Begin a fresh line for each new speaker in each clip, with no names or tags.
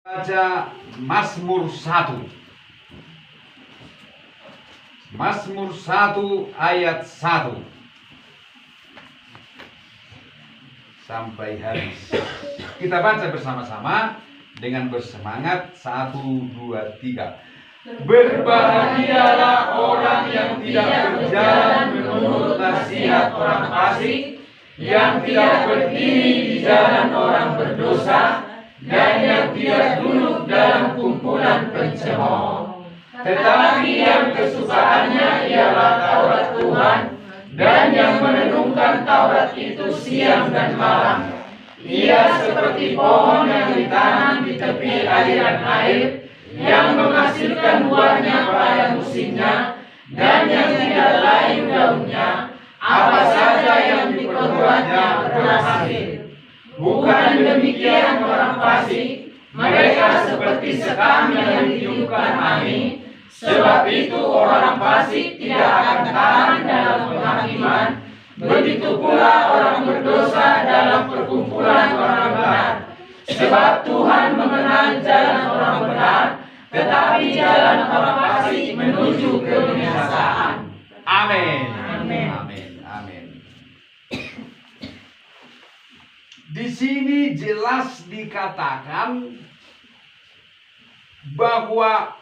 Baca Mazmur 1. Mazmur 1 ayat 1 sampai habis. Kita baca bersama-sama dengan bersemangat. 1, 2, 3. Berbahagialah orang yang tidak berjalan menurut nasihat orang fasik, yang tidak berdiri di jalan orang berdosa, dan yang tidak duduk dalam kumpulan pencemooh. Tetapi yang kesukaannya ialah Taurat Tuhan, dan yang merenungkan Taurat itu siang dan malam. Ia seperti pohon yang ditanam di tepi aliran air, yang menghasilkan buahnya pada musimnya, dan yang tidak layu daunnya. Apa saja yang diperbuatnya berhasil. Bukan demikian orang fasik, mereka seperti sekam yang ditiupkan angin. Sebab itu orang fasik tidak akan tahan dalam penghakiman, begitu pula orang berdosa dalam perkumpulan orang benar. Sebab Tuhan mengenal jalan orang benar, tetapi jalan orang fasik menuju kebinasaan. Amin. Amin. Amin. Amin. Di sini jelas dikatakan bahwa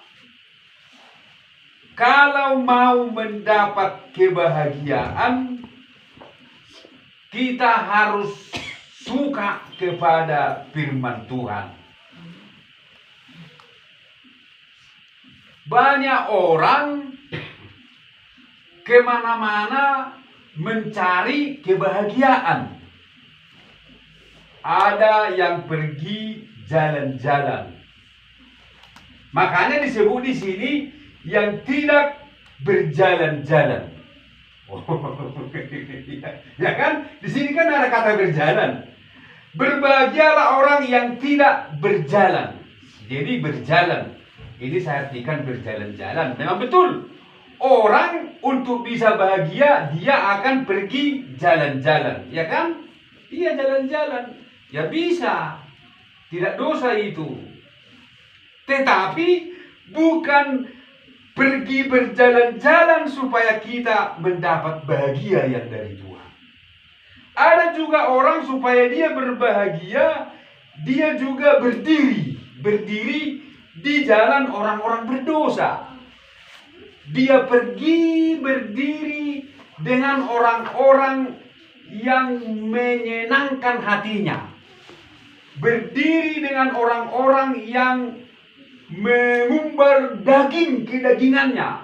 kalau mau mendapat kebahagiaan, kita harus suka kepada firman Tuhan. Banyak orang kemana-mana mencari kebahagiaan. Ada yang pergi jalan-jalan. Makanya disebut di sini yang tidak berjalan-jalan. Ya kan? Di sini kan ada kata berjalan. Berbahagialah orang yang tidak berjalan. Jadi berjalan. Ini saya artikan berjalan-jalan. Memang betul. Orang untuk bisa bahagia, dia akan pergi jalan-jalan. Ya kan? Iya, jalan-jalan. Ya bisa. Tidak dosa itu. Tetapi bukan pergi berjalan-jalan supaya kita mendapat bahagia yang dari Tuhan. Ada juga orang supaya dia berbahagia, dia juga berdiri di jalan orang-orang berdosa. Dia pergi berdiri dengan orang-orang yang menyenangkan hatinya. Berdiri dengan orang-orang yang mengumbar daging kedagingannya.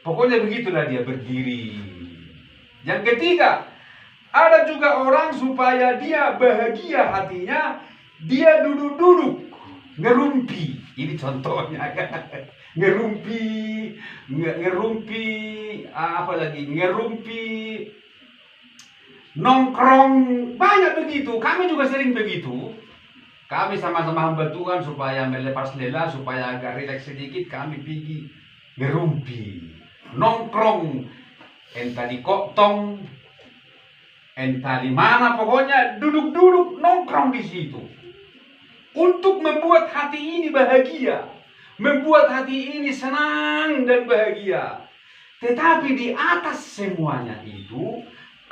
Pokoknya begitulah dia berdiri. Yang ketiga, ada juga orang supaya dia bahagia hatinya, dia duduk-duduk, ngerumpi. Ini contohnya kan. Ngerumpi, apa lagi? Ngerumpi, nongkrong, banyak begitu. Kami juga sering begitu. Kami sama-sama hamba Tuhan supaya melepas lelah, supaya agak rileks sedikit, kami pergi ngerumpi, nongkrong, entah di Koktong, entah di mana, pokoknya duduk-duduk nongkrong di situ. Untuk membuat hati ini bahagia, membuat hati ini senang dan bahagia. Tetapi di atas semuanya itu,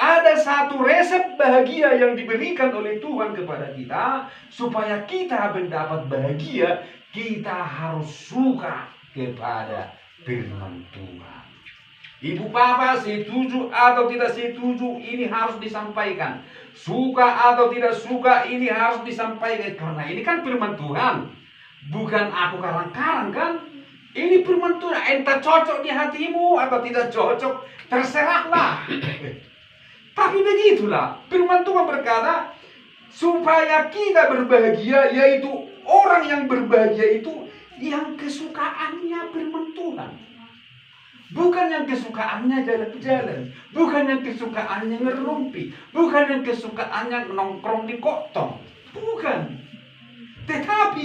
ada satu resep bahagia yang diberikan oleh Tuhan kepada kita. Supaya kita mendapat bahagia, kita harus suka kepada firman Tuhan. Ibu Bapak setuju atau tidak setuju, ini harus disampaikan. Suka atau tidak suka, ini harus disampaikan. Karena ini kan firman Tuhan, bukan aku karang-karang kan. Ini firman Tuhan, entah cocok di hatimu atau tidak cocok, terserahlah. Tapi begitulah, firman Tuhan berkata, supaya kita berbahagia, yaitu orang yang berbahagia itu yang kesukaannya firman Tuhan. Bukan yang kesukaannya jalan-jalan, bukan yang kesukaannya ngerumpi, bukan yang kesukaannya nongkrong di Koktong, bukan. Tetapi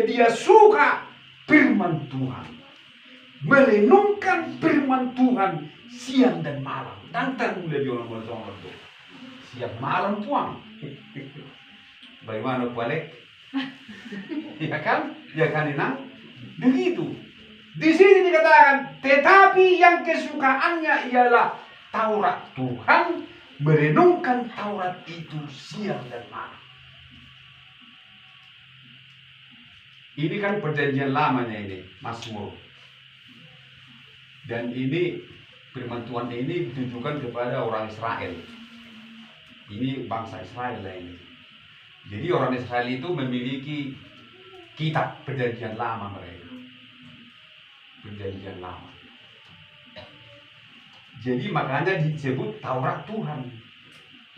dia suka firman Tuhan, merenungkan firman Tuhan siang dan malam. Tantang mulai di orang-orang itu siang malam puang. Bagaimana balik? Ya kan? Ya kan Inang? Begitu. Di sini dikatakan, tetapi yang kesukaannya ialah Taurat Tuhan, merenungkan Taurat itu siang dan malam. Ini kan perjanjian lamanya ini, Mazmur. Dan ini firman Tuhan ini ditujukan kepada orang Israel. Ini bangsa Israel lah ini. Jadi orang Israel itu memiliki kitab perjanjian lama mereka. Perjanjian lama. Jadi makanya disebut Taurat Tuhan.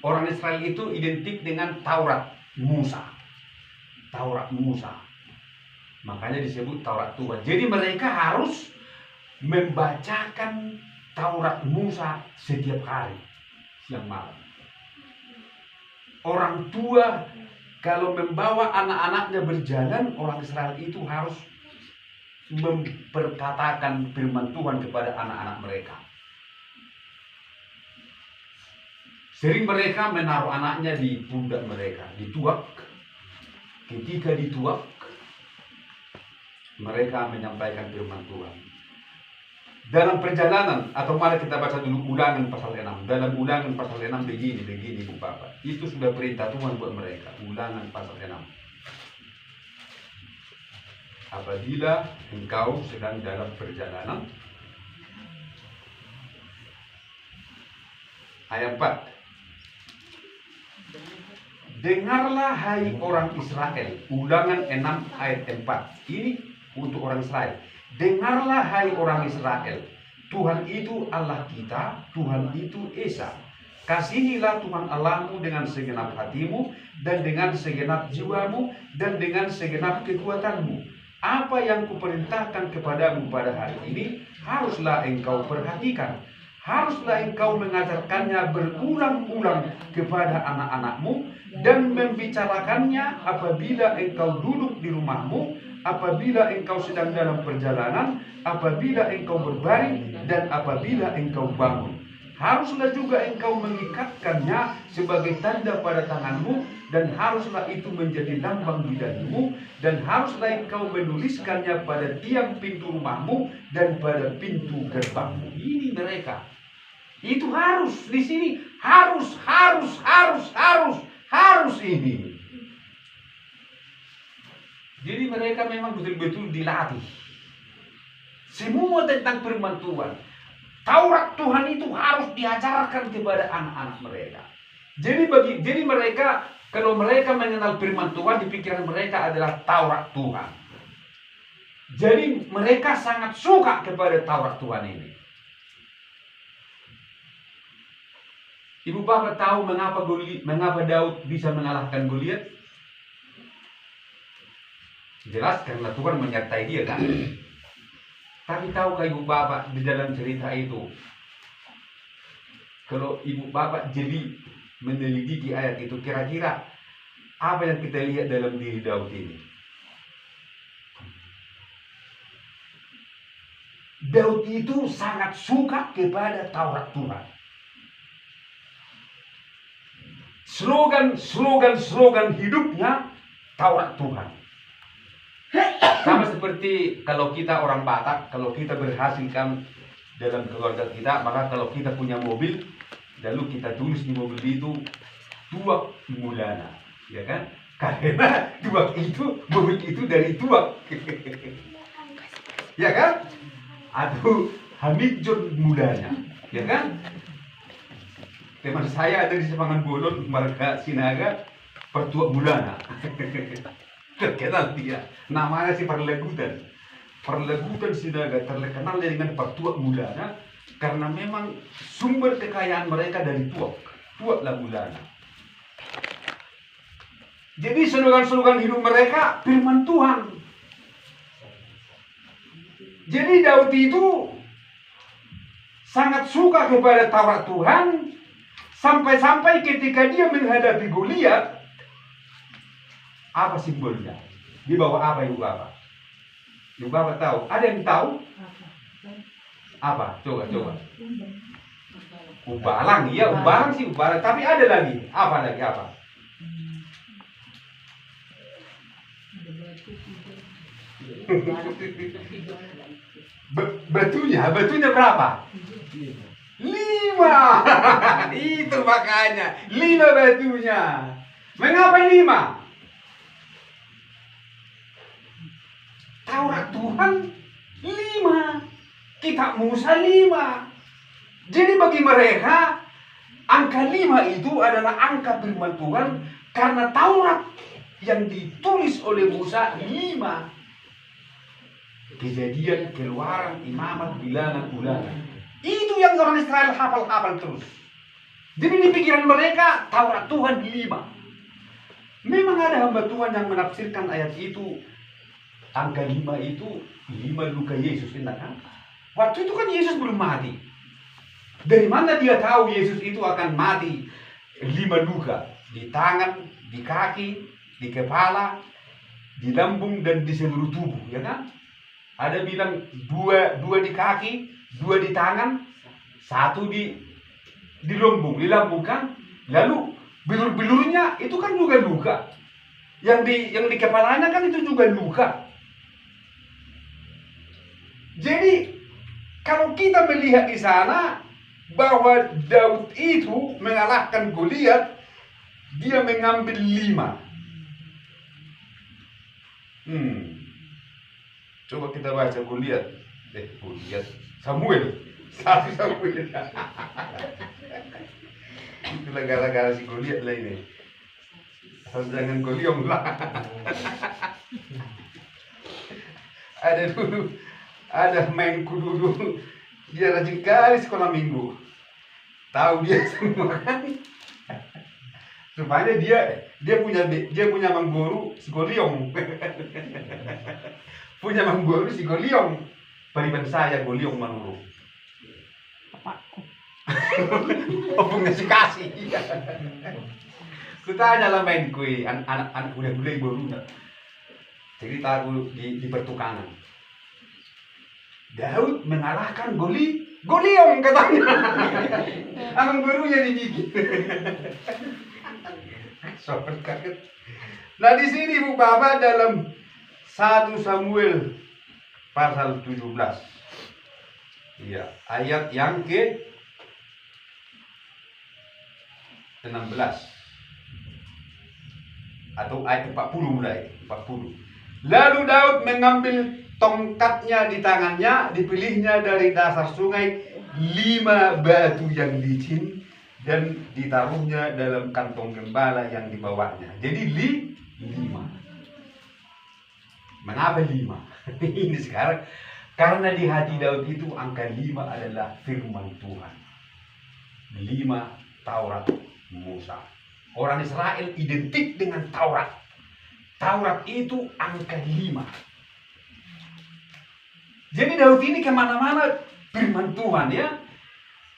Orang Israel itu identik dengan Taurat Musa. Taurat Musa. Makanya disebut Taurat Tuhan. Jadi mereka harus membacakan Taurat Musa setiap hari, siang malam. Orang tua kalau membawa anak-anaknya berjalan, orang Israel itu harus memperkatakan firman Tuhan kepada anak-anak mereka. Sering mereka menaruh anaknya di pundak mereka, dituak. Ketika dituak, mereka menyampaikan firman Tuhan. Dalam perjalanan, atau mari kita baca dulu Ulangan pasal 6. Dalam Ulangan pasal 6 begini Ibu Bapak. Itu sudah perintah Tuhan buat mereka. Ulangan pasal 6. Apabila engkau sedang dalam perjalanan, ayat 4. Dengarlah hai orang Israel. Ulangan 6 ayat 4. Ini untuk orang Israel. Dengarlah hai orang Israel, Tuhan itu Allah kita, Tuhan itu Esa. Kasihilah Tuhan Allahmu dengan segenap hatimu, dan dengan segenap jiwamu, dan dengan segenap kekuatanmu. Apa yang kuperintahkan kepadamu pada hari ini, haruslah engkau perhatikan. Haruslah engkau mengajarkannya berulang-ulang kepada anak-anakmu, dan membicarakannya apabila engkau duduk di rumahmu, apabila engkau sedang dalam perjalanan, apabila engkau berbaring, dan apabila engkau bangun. Haruslah juga engkau mengikatkannya sebagai tanda pada tanganmu, dan haruslah itu menjadi lambang di dahimu, dan haruslah engkau menuliskannya pada tiang pintu rumahmu dan pada pintu gerbangmu. Ini mereka. Itu harus di sini, harus ini. Jadi mereka memang betul-betul dilatih. Semua tentang firman Tuhan. Taurat Tuhan itu harus diajarkan kepada anak-anak mereka. Jadi mereka, kalau mereka mengenal firman Tuhan, di pikiran mereka adalah Taurat Tuhan. Jadi mereka sangat suka kepada Taurat Tuhan ini. Ibu Bapak tahu mengapa Daud bisa mengalahkan Goliat? Jelas karena Tuhan menyertai dia kan. Tapi tahukah Ibu Bapak di dalam cerita itu, kalau Ibu Bapak jadi menyelidiki ayat itu, kira-kira apa yang kita lihat dalam diri Daud ini? Daud itu sangat suka kepada Taurat Tuhan. Slogan hidupnya Taurat Tuhan. Sama seperti kalau kita orang Batak, kalau kita berhasil kan dalam keluarga kita, maka kalau kita punya mobil, lalu kita tulis di mobil itu Tuak Mulana, ya kan? Karena Tuak itu, mobil itu dari Tuak, ya kan? Atau Hamid John Mulana, ya kan? Teman saya ada di Sepangan Bolon, marga Sinaga, Pertuak Mulana. Terkenal dia. Namanya si Perlegutan. Perlegutan Sinaga terkenal dengan Pertuak Mulana karena memang sumber kekayaan mereka dari Tuak. Tuaklah Mulana. Jadi slogan-slogan hidup mereka firman Tuhan. Jadi Daud itu sangat suka kepada Taurat Tuhan. Sampai-sampai ketika dia menghadapi Goliat, apa simbolnya? Di bawah apa Ibu Bapak? Ibu Bapak tahu? Ada yang tahu? Apa? Coba. Ubalang, iya ubalang sih ubalang. Tapi ada lagi. Apa lagi? Apa? Batunya berapa? 5. Itu makanya 5 batunya. Mengapa 5? Taurat Tuhan 5, kitab Musa 5. Jadi bagi mereka angka 5 itu adalah angka firman Tuhan karena Taurat yang ditulis oleh Musa 5. Kejadian, Keluaran, Imamat, Bilangan, Ulangan. Itu yang orang Israel hafal-hafal terus. Jadi di pikiran mereka Taurat Tuhan 5. Memang ada hamba Tuhan yang menafsirkan ayat itu. Angka 5 itu 5 luka Yesus, kan? Waktu itu kan Yesus belum mati. Dari mana dia tahu Yesus itu akan mati? 5 luka di tangan, di kaki, di kepala, di lambung dan di seluruh tubuh, ya kan? Ada bilang dua di kaki, 2 di tangan, 1 di lambung kan? Lalu bilur-bilurnya itu kan juga luka. Yang di kepalanya kan itu juga luka. Jadi kalau kita melihat di sana bahwa Daud itu mengalahkan Goliat, dia mengambil 5. Coba kita baca Goliat. Samuel. 1 Samuel. Itulah gara-gara si Goliat lah ini. Jangan Goliong lah. Ada mainku dulu, dia rajin kali sekolah minggu. Tahu dia semua kan? Rupanya dia punya mangguru si Goliong. Punya mangguru si Goliong. Pariban saya Goliong manuru.
Bapakku.
Punya si kasih. Kutanya lah main kue, anak kuda-kuda ibu runa. Cerita aku di pertukangan. Daud mengalahkan Goliong katanya. Amang gurunya digigit. Sobat kaget. Nah di sini Bu Bapak dalam 1 Samuel pasal 17. Iya, ayat yang ke 16. Atau ayat 40 mulai, 40. Lalu Daud mengambil tongkatnya di tangannya, dipilihnya dari dasar sungai 5 batu yang licin dan ditaruhnya dalam kantong gembala yang dibawanya. Jadi 5. Mengapa 5? Ini sekarang karena di hati Daud itu angka 5 adalah firman Tuhan. 5 Taurat Musa. Orang Israel identik dengan Taurat. Taurat itu angka 5. Jadi Daud ini kemana-mana firman Tuhan ya.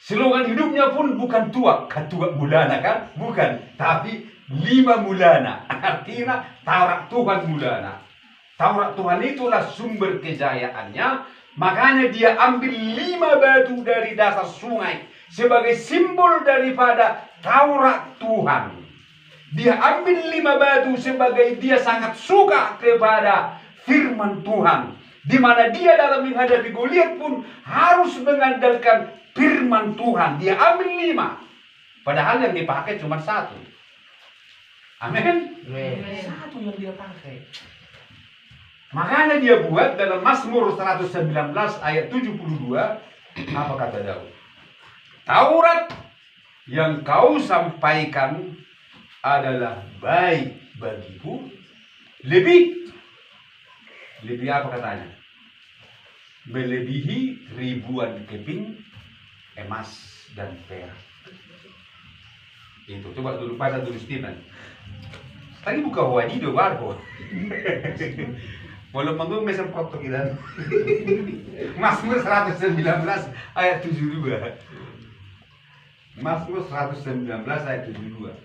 Slogan hidupnya pun bukan ketua mulana kan? Bukan. Tapi 5 mulana. Artinya Taurat Tuhan mulana. Taurat Tuhan itulah sumber kejayaannya. Makanya dia ambil 5 batu dari dasar sungai. Sebagai simbol daripada Taurat Tuhan. Dia ambil 5 batu sebagai dia sangat suka kepada firman Tuhan. Di mana dia dalam menghadapi Goliat pun harus mengandalkan firman Tuhan. Dia ambil 5. Padahal yang dipakai cuma 1. Amin. 1 yang dia pakai. Makanya dia buat dalam Mazmur 119 ayat 72. Apa kata Daud? Taurat yang kau sampaikan adalah baik bagiku. Lebih apa katanya? Melebihi ribuan keping emas dan perak. Itu coba dulu baca dulu Stephen. Tadi buka wadido baru. Walau manggung mesem kotor kita. Mazmur 119 ayat 72. Mazmur 119 ayat 72.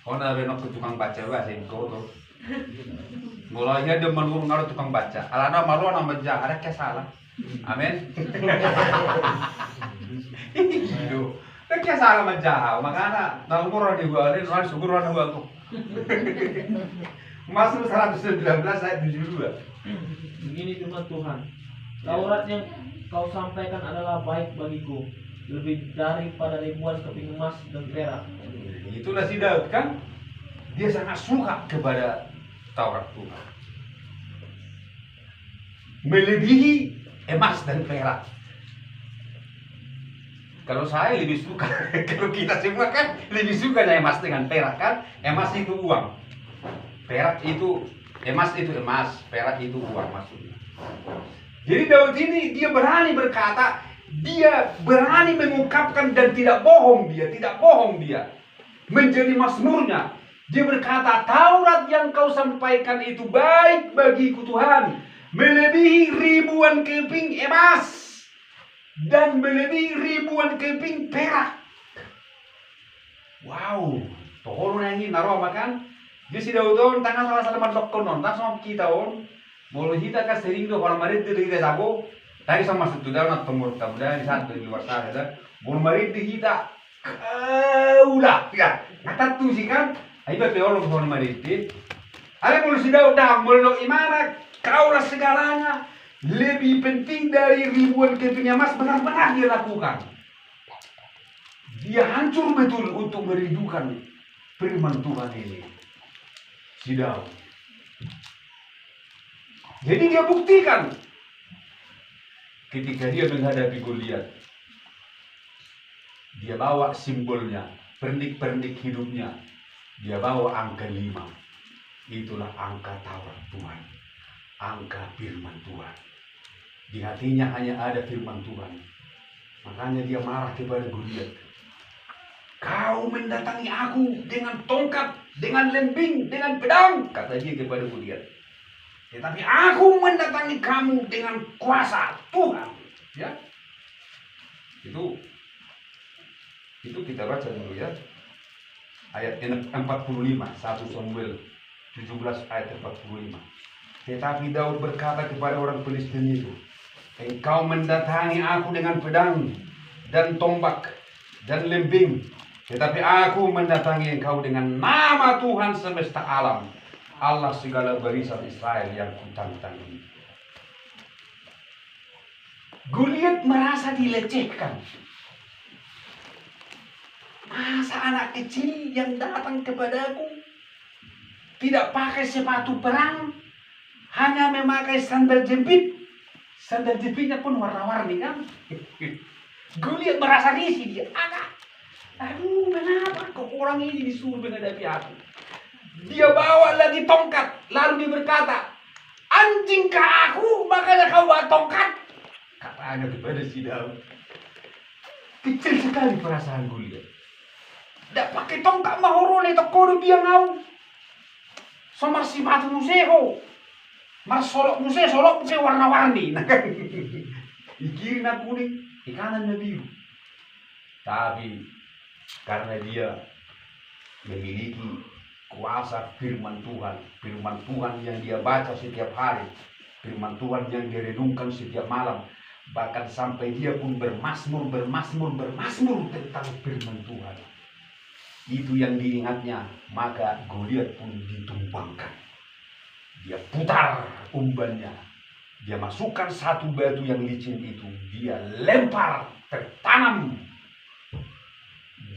Kau nak renok ke tukang baca bahasa kau tu. Mulanya dia menurun ngaruh tukang baca. Alana malu nama jah ada ke salah. Amin. Itu. Kaya salah majah. Makana nalmuro di gua ni, nuan sugur nuan gua tu. Mazmur 119 ayat 72.
Begini firman Tuhan, Taurat yang kau sampaikan adalah baik bagiku, lebih daripada ribuan keping emas dan perak.
Itulah si Daud kan, dia sangat suka kepada Taurat Tuhan, melebihi emas dan perak. Kalau saya lebih suka, kalau kita semua kan lebih suka emas dengan perak kan. Emas itu uang, perak itu emas perak itu uang maksudnya. Jadi Daud ini dia berani berkata, dia berani mengungkapkan dan tidak bohong dia menjadi mazmurnya. Dia berkata, Taurat yang kau sampaikan itu baik bagiku Tuhan, melebihi ribuan keping emas dan melebihi ribuan keping perak. Wow, tokoh nangi naruh makan. Dia si Daudon tangan salah salah mandok konon, tak sama kita on. Mulu kita kan sering tuh kalau marit di kita sabo, tadi sama satu dalam temur tamuda di satu di luar sana dah. Mulu marit di kita, ulah ya. Kata tuh sih kan, ayo peolong kalau marit di. Ada mulu si Daudon, mulu imana, kaulah segalanya. Lebih penting dari ribuan keping emas, benar-benar dia lakukan. Dia hancur betul untuk merindukan firman Tuhan ini. Si Daud. Jadi dia buktikan ketika dia menghadapi Goliat. Dia bawa simbolnya, pernik-pernik hidupnya. Dia bawa angka 5. Itulah angka Taurat Tuhan, angka firman Tuhan. Di hatinya hanya ada firman Tuhan. Makanya dia marah kepada Goliat. Kau mendatangi aku dengan tongkat, dengan lembing, dengan pedang, kata dia kepada Goliat. Tetapi aku mendatangi kamu dengan kuasa Tuhan. Ya, itu kita baca dulu ya. Ayat 45, 1 Samuel 17 ayat 45. Tetapi Daud berkata kepada orang Filistin itu, engkau mendatangi aku dengan pedang dan tombak dan lembing, tetapi aku mendatangi engkau dengan nama Tuhan semesta alam, Allah segala barisan Israel yang kutantang ini. Goliat merasa dilecehkan. Masa anak kecil yang datang kepadaku tidak pakai sepatu perang, hanya memakai sandal jepit. Sandal jepitnya pun warna-warni kan. Goliat merasa risih dia. Aduh, kenapa kok orang ini disuruh menghadapi aku? Dia bawa lagi tongkat, lalu dia berkata, anjingkah aku, makanya kau bawa tongkat? Katanya kepada si Daud. Kecil sekali perasaan Goliat. Tidak pakai tongkat mahorone tokodo biang au. Somar si batu museho. Mar solok muse warna-warni. Di kiri na kuning, di kanan na biru. Tapi karena dia memiliki kuasa firman Tuhan yang dia baca setiap hari, firman Tuhan yang dia renungkan setiap malam, bahkan sampai dia pun bermasmur tentang firman Tuhan. Itu yang diingatnya, maka Goliat pun ditumpangkan. Dia putar umbannya, dia masukkan satu batu yang licin itu, dia lempar tertanam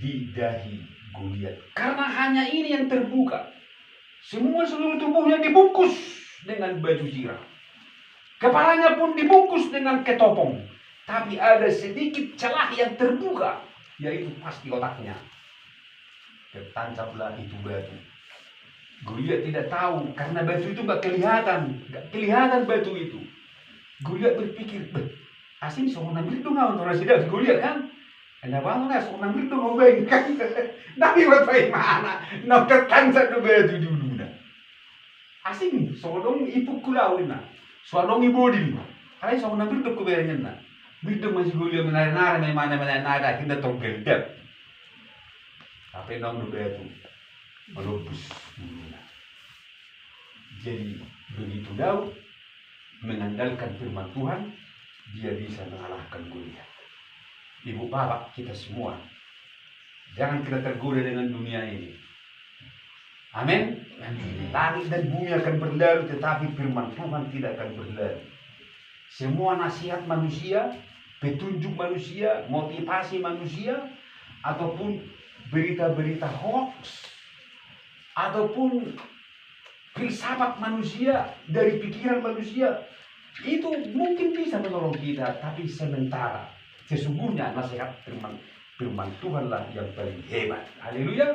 di dahi Goliat. Karena hanya ini yang terbuka, semua seluruh tubuhnya dibungkus dengan baju zirah, kepalanya pun dibungkus dengan ketopong, tapi ada sedikit celah yang terbuka, yaitu pasti otaknya. Tertancaplah itu batu. Goliat tidak tahu karena batu itu nggak kelihatan batu itu. Goliat berpikir, asing seorang namanya itu nggak untuk nasihat Goliat kan? Anda bangun lah seorang namanya itu mau kan? Tapi bagaimana? Nak tertancap itu batu dulu na. Asing seorang ibu kulawin na, seorang ibu di. Kali seorang namanya itu kubernya na. Begitu masih Goliat menarik mana kita tonggel dap. Tapi nong batu melupus. Jadi begitu Daud mengandalkan firman Tuhan, dia bisa mengalahkan Goliat. Ibu bapak kita semua, jangan kita tergoda dengan dunia ini. Amin. Langit dan bumi akan berlalu, tetapi firman Tuhan tidak akan berlalu. Semua nasihat manusia, petunjuk manusia, motivasi manusia, ataupun berita-berita hoax, ataupun filsafat manusia dari pikiran manusia, itu mungkin bisa menolong kita, tapi sementara. Sesungguhnya nasihat firman Tuhanlah yang paling hebat. Haleluya.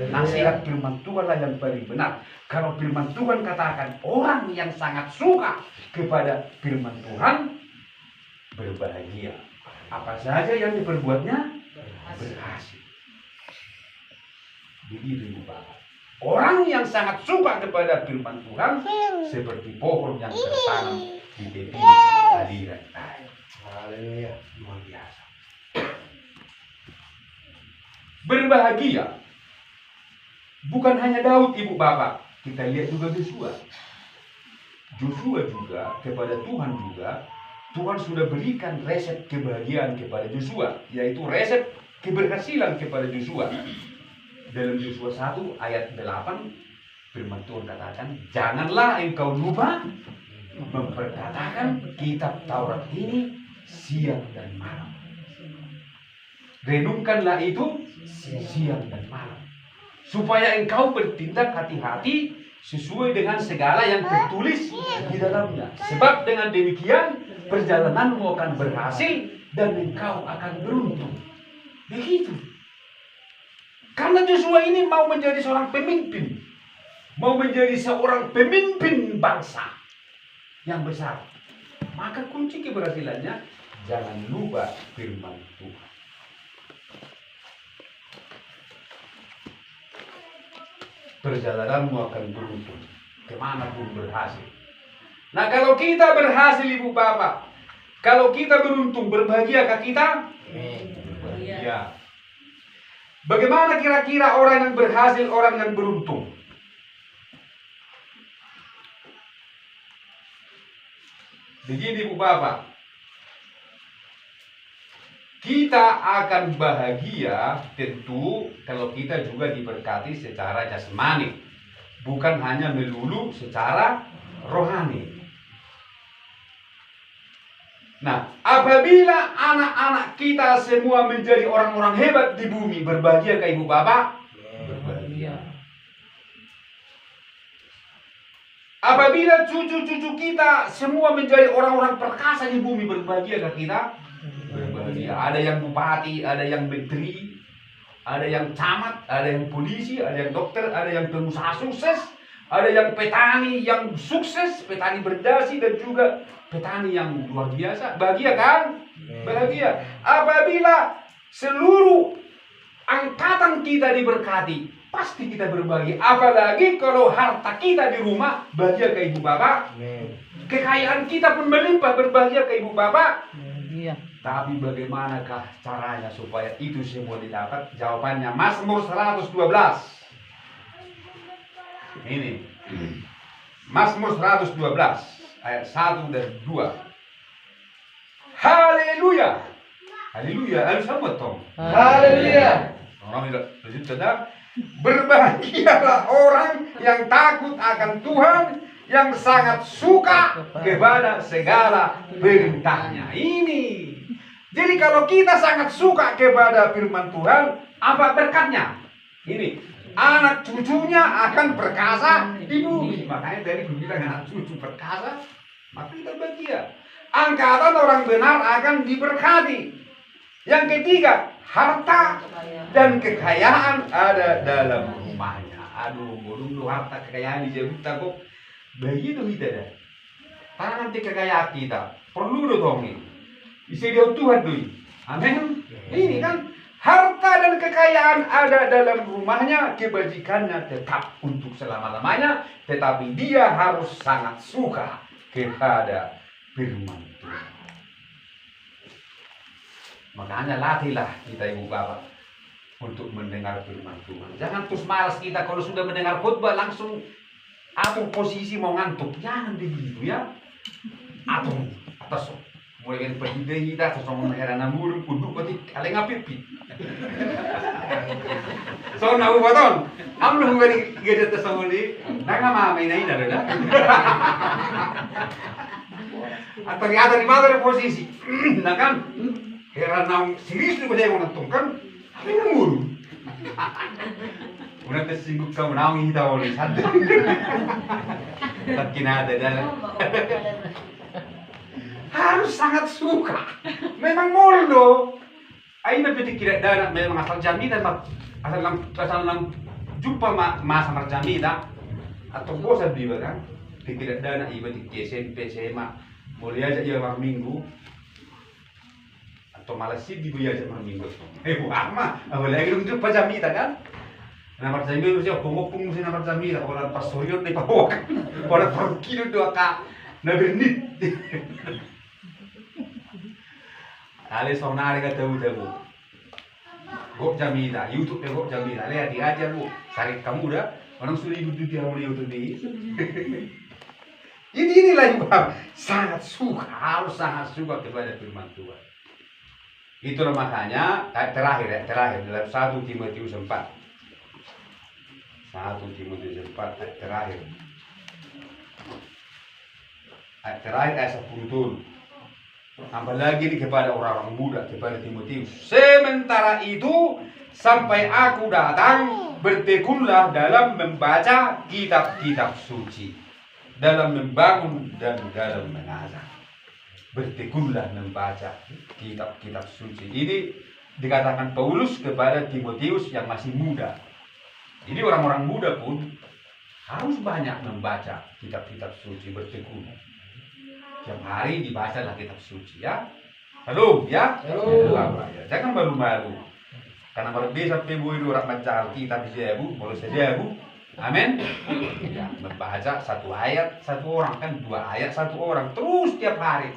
Nasihat firman Tuhanlah yang paling benar. Kalau firman Tuhan katakan orang yang sangat suka kepada firman Tuhan berbahagia. Apa saja yang diperbuatnya berhasil. Begitu Ibu Bapak. Orang yang sangat suka kepada firman Tuhan seperti pohon yang tertanam di tepi aliran air. Haleluya. Luar biasa. Berbahagia bukan hanya Daud Ibu Bapak, kita lihat juga Joshua. Joshua juga kepada Tuhan juga, Tuhan sudah berikan resep kebahagiaan kepada Joshua, yaitu resep keberhasilan kepada Joshua. Dalam Joshua 1 ayat 8 firman Tuhan katakan, janganlah engkau lupa memperkatakan kitab Taurat ini siang dan malam. Renungkanlah itu siang dan malam, supaya engkau bertindak hati-hati sesuai dengan segala yang tertulis di dalamnya. Sebab dengan demikian perjalananmu akan berhasil dan engkau akan beruntung. Begitu. Karena Joshua ini mau menjadi seorang pemimpin, mau menjadi seorang pemimpin bangsa yang besar, maka kunci keberhasilannya jangan lupa firman Tuhan. Perjalananmu akan beruntung, kemanapun berhasil. Nah, kalau kita berhasil Ibu Bapak, kalau kita beruntung, berbahagiakah kita? Berbahagia. Bagaimana kira-kira orang yang berhasil, orang yang beruntung? Begini Ibu Bapak, kita akan bahagia tentu kalau kita juga diberkati secara jasmani, bukan hanya melulu secara rohani. Nah, apabila anak-anak kita semua menjadi orang-orang hebat di bumi, berbahagia ke Ibu Bapak? Berbahagia. Apabila cucu-cucu kita semua menjadi orang-orang perkasa di bumi, berbahagia ke kita? Berbahagia. Ada yang bupati, ada yang menteri, ada yang camat, ada yang polisi, ada yang dokter, ada yang pengusaha sukses, ada yang petani yang sukses, petani berdasi, dan juga petani yang luar biasa. Bahagia kan? Bahagia. Apabila seluruh angkatan kita diberkati, pasti kita berbahagia. Apalagi kalau harta kita di rumah, bahagia ke Ibu Bapak. Kekayaan kita pun melimpah, berbahagia ke Ibu Bapak. Tapi bagaimanakah caranya supaya itu semua didapat? Jawabannya Mazmur 112. Ini Mazmur 112 ayat 1 dan 2. Haleluya. Haleluya. Harus sama Tom.
Haleluya.
Orang tidak sedang berbahagialah orang yang takut akan Tuhan, yang sangat suka kepada segala perintahnya. Ini. Jadi kalau kita sangat suka kepada firman Tuhan, apa berkatnya? Ini, anak cucunya akan perkasa di bumi. Makanya dari bilang anak cucu perkasa, maka kita bahagia. Angkatan orang benar akan diberkati. Yang ketiga, harta dan kekayaan ada dalam rumahnya. Aduh, belum harta kekayaan dijawab kok. Begitu kita dah. Tangan kekayaan kita perlu dong ini. Bisa dia Tuhan dulu. Amin. Ini kan harta dan kekayaan ada dalam rumahnya, kebajikannya tetap untuk selama-lamanya, tetapi dia harus sangat suka kepada firman Tuhan. Makanya latihlah kita Ibu Bapak untuk mendengar firman Tuhan. Jangan terus malas kita kalau sudah mendengar khotbah langsung atur posisi mau ngantuk. Jangan begitu ya. Atur atas mulai kan pergi kita sesama heran namur kudu pati kali ngapipi. So nabu baton, amlo ngari gede tesong di, nanga mama ini dah dah. Atau ada di mana posisi, nah kan heran nam serius tu boleh orang tungkan, tapi namur. Una tersinggung kamu naung kita oleh satu. Tak kena ada dalam. Harus sangat suka. Memang moldo. Aina peti kira dana memang asal jami dan asal lam jumpa masa marjami dah. Atau bosan dia kan. Kira dana iba di SMP SMA. Boleh aja ia mar minggu. Atau malah sih di aja mar minggu. Buah mah. Boleh lagi jumpa jami dah kan. Na marjami siya pumupung si na marjami dah. Orang pastoryo ni pawak. Orang perkilo dua ka. Na bernit. Ale sonare ka tahu. Gok Jamila, YouTube pe Gok Jamila. Lihat diajar bu, sarit kamu dah. Orang sudah ikut dia mau YouTube ini. Inilah yang Bang sangat suka, harus sangat suka kepada firman Tuhan. Itulah makanya terakhir dalam 1 Timotius 4. 1 Timotius 4 terakhir. Terakhir ayat 10 tuh. Apalagi ini kepada orang-orang muda, kepada Timotius. Sementara itu, sampai aku datang, bertekunlah dalam membaca kitab-kitab suci, dalam membangun dan dalam mengajar. Bertekunlah membaca kitab-kitab suci. Ini dikatakan Paulus kepada Timotius yang masih muda. Jadi orang-orang muda pun harus banyak membaca kitab-kitab suci, bertekun. Tiap hari dibacalah kitab suci ya. Halo ya. Halo. Ya. Jangan malu-malu. Karena kalau bisa ibu itu orang baca kitab saja bu, boleh saja bu. Amin. Ya, membaca 1 ayat 1 orang kan 2 ayat 1 orang terus tiap hari.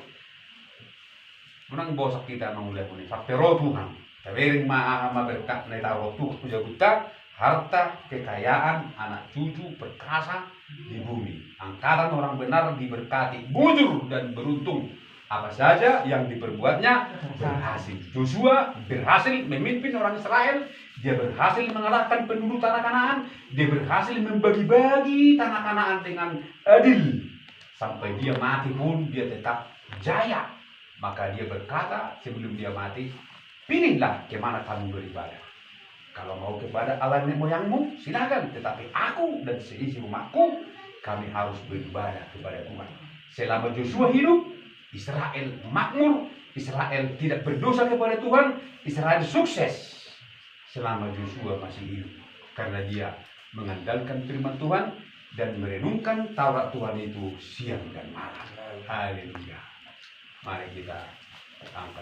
Menang bosak kita mengulah ini. Sampai roh Tuhan. Tawering maha berkat na taruh Tuhan puja kita. Harta, kekayaan, anak cucu, perkasa di bumi. Angkatan orang benar diberkati, bujur dan beruntung. Apa saja yang diperbuatnya berhasil. Joshua berhasil memimpin orang Israel. Dia berhasil mengalahkan penduduk tanah Kanaan. Dia berhasil membagi-bagi tanah Kanaan dengan adil. Sampai dia mati pun dia tetap jaya. Maka dia berkata sebelum dia mati, pilihlah kemana kamu beribadah. Kalau mau kepada Allah nenek moyangmu, silakan. Tetapi aku dan seisi rumahku, kami harus beribadah kepada Tuhan. Selama Joshua hidup, Israel makmur, Israel tidak berdosa kepada Tuhan, Israel sukses. Selama Joshua masih hidup. Karena dia mengandalkan firman Tuhan dan merenungkan Taurat Tuhan itu siang dan malam. Haleluya. Mari kita angkat.